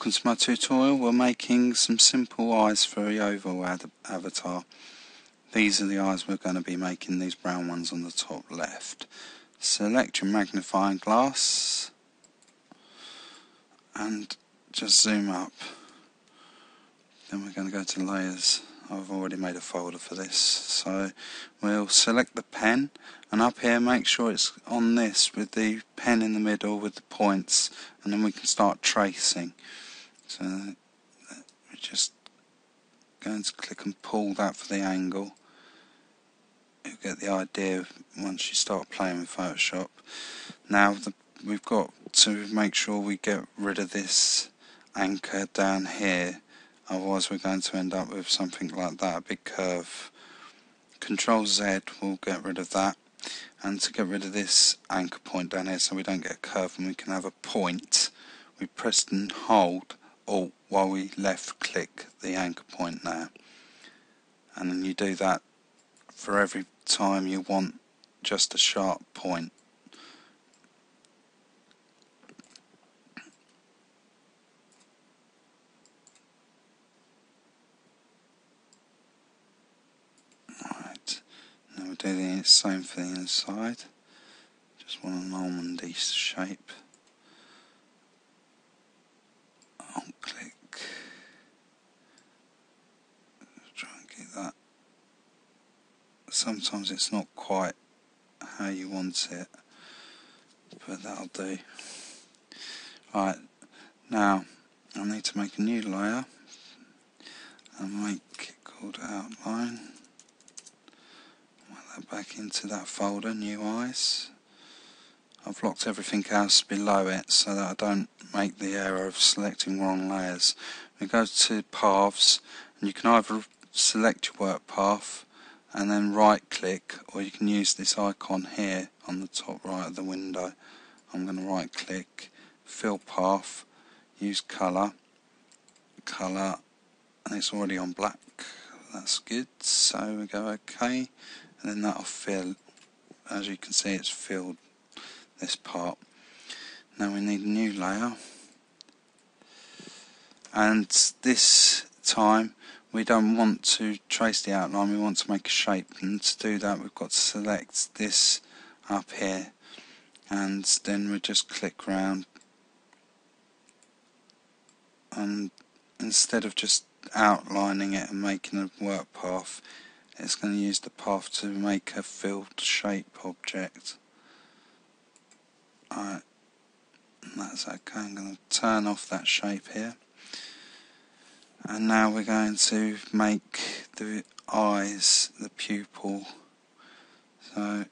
Welcome to my tutorial. We're making some simple eyes for a Yoville avatar. These are the eyes we're going to be making, these brown ones on the top left. Select your magnifying glass and just zoom up. Then we're going to go to layers. I've already made a folder for this. So we'll select the pen, and up here make sure it's on this with the pen in the middle with the points, and then we can start tracing. So we're just going to click and pull that for the angle. You'll get the idea once you start playing with Photoshop. Now we've got to make sure we get rid of this anchor down here, otherwise we're going to end up with something like that, a big curve. Control Z will get rid of that, and to get rid of this anchor point down here so we don't get a curve and we can have a point, we press and hold Alt while we left click the anchor point now, and then you do that for every time you want just a sharp point. Right, now we're doing the same for the inside. Just want an almondy shape. Alt click. Try and get that. Sometimes it's not quite how you want it, but that'll do. Right, now I need to make a new layer and make it called outline. Write that back into that folder, new eyes. I've locked everything else below it so that I don't make the error of selecting wrong layers. We go to paths, and you can either select your work path and then right click, or you can use this icon here on the top right of the window. I'm going to right click, fill path, use colour, and it's already on black. That's good, so we go OK, and then that'll fill. As you can see, it's filled this part. Now we need a new layer, and this time we don't want to trace the outline, we want to make a shape, and to do that we've got to select this up here, and then we just click round, and instead of just outlining it and making a work path, it's going to use the path to make a filled shape object. Alright, that's okay. I'm going to turn off that shape here, and now we're going to make the eyes, the pupil. So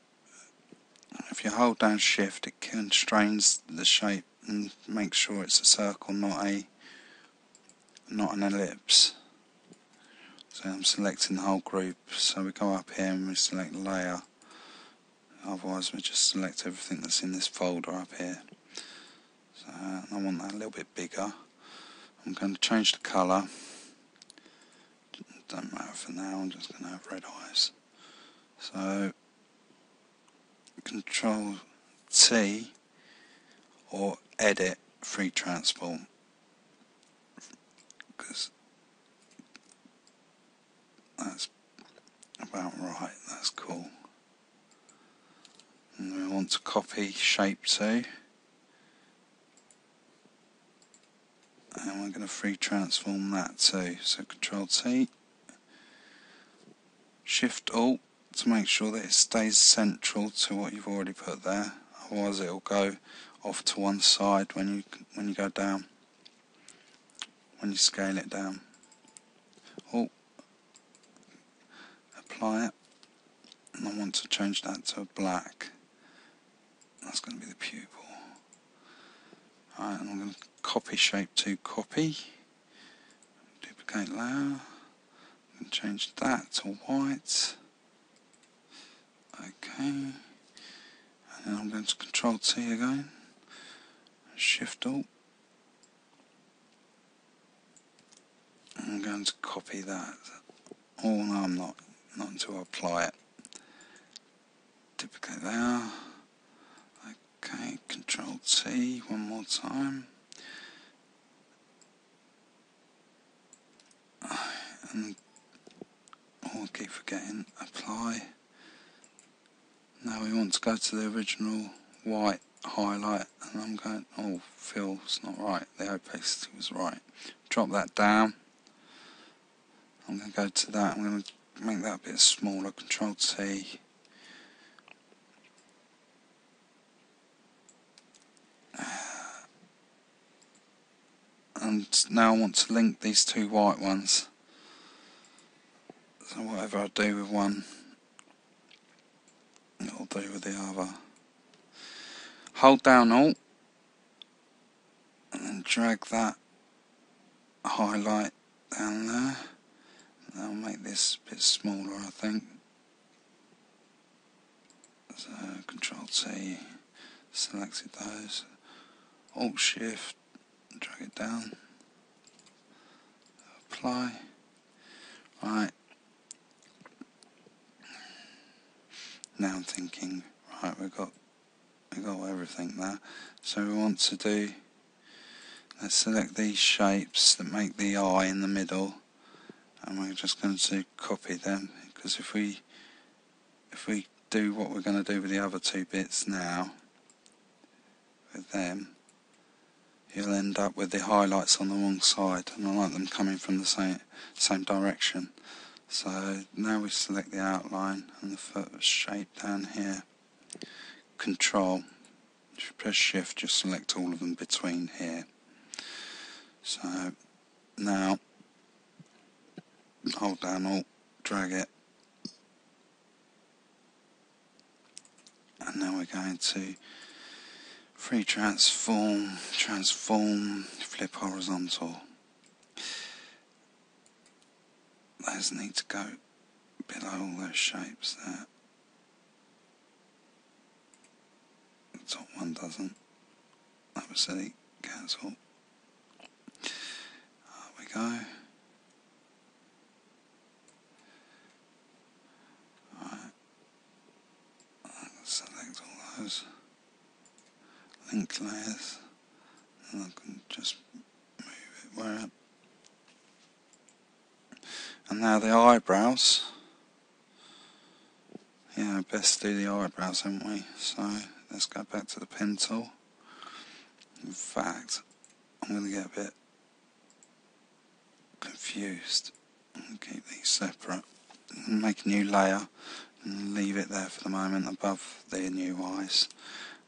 if you hold down shift, it constrains the shape and makes sure it's a circle, not an ellipse. So I'm selecting the whole group, so we go up here and we select layer, otherwise we just select everything that's in this folder up here. So I want that a little bit bigger. I'm going to change the colour, don't matter for now, I'm just going to have red eyes. So Control T or edit free transform, because that's about right, that's cool. And we want to copy shape 2, and we're going to free transform that too. So Control T, Shift Alt to make sure that it stays central to what you've already put there, otherwise it will go off to one side when you go down, when you scale it down. Alt, apply it, and I want to change that to black. That's going to be the pupil. Alright, and I'm going to copy shape 2, copy, duplicate layer, and change that to white. Okay, and then I'm going to Control T again, Shift Alt, and I'm going to copy that. Oh no, I'm not until I apply it. Duplicate layer. Okay, Control T one more time. and I keep forgetting, apply. Now we want to go to the original white highlight, and I'm going, oh, fill's not right, the opacity was right. Drop that down. I'm going to go to that, I'm going to make that a bit smaller, Control T. And now I want to link these two white ones. So whatever I do with one, it'll do with the other. Hold down Alt and then drag that highlight down there. That'll make this a bit smaller, I think. So Control T, selected those. Alt Shift, drag it down. Apply. Right. Now I'm thinking, right, we've got everything there. So we want to do, let's select these shapes that make the eye in the middle, and we're just going to copy them, because if we do what we're going to do with the other two bits now, with them, you'll end up with the highlights on the wrong side, and I like them coming from the same direction. So now we select the outline and the first shape down here. Control, if you press Shift, just select all of them between here. So now hold down Alt, drag it, and now we're going to free transform, flip horizontal. Those need to go below all those shapes there. The top one doesn't. That was silly. Cancel. There we go. Right. Select all those link layers, and I can just move it where. And now the eyebrows. Yeah, best do the eyebrows, haven't we? So let's go back to the pen tool. In fact, I'm going to get a bit confused. I'm going to keep these separate. Make a new layer and leave it there for the moment above the new eyes.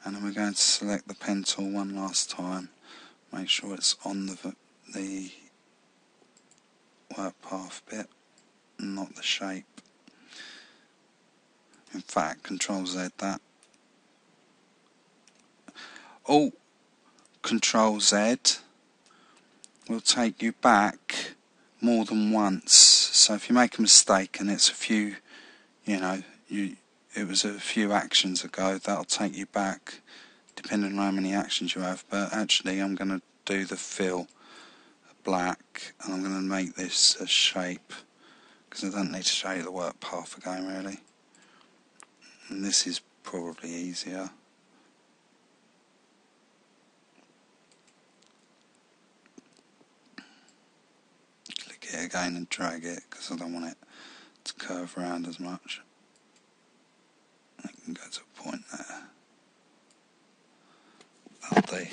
And then we're going to select the pen tool one last time. Make sure it's on the work path bit, not the shape. In fact, Control Z that. Alt Control Z will take you back more than once. So if you make a mistake and it's a few, it was a few actions ago, that'll take you back depending on how many actions you have. But actually I'm going to do the fill black, and I'm going to make this a shape, because I don't need to show you the work path again really. And this is probably easier. Click it again and drag it, because I don't want it to curve around as much. I can go to a point there. That'll do.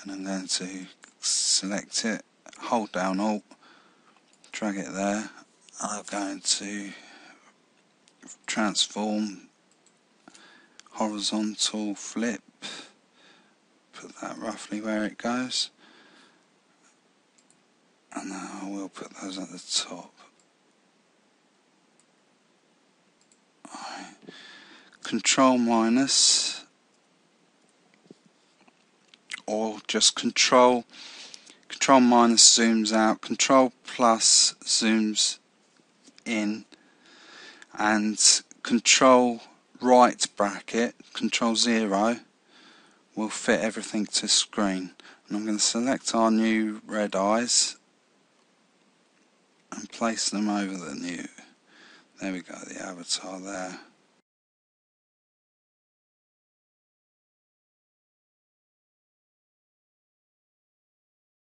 And I'm going to select it, hold down Alt, drag it there. I'm going to transform, horizontal flip, put that roughly where it goes, and now I will put those at the top. Right. Control minus, or just Control minus zooms out, Control plus zooms in, and Control right bracket, Control 0 will fit everything to screen. And I'm going to select our new red eyes and place them over the new. There we go, the avatar there.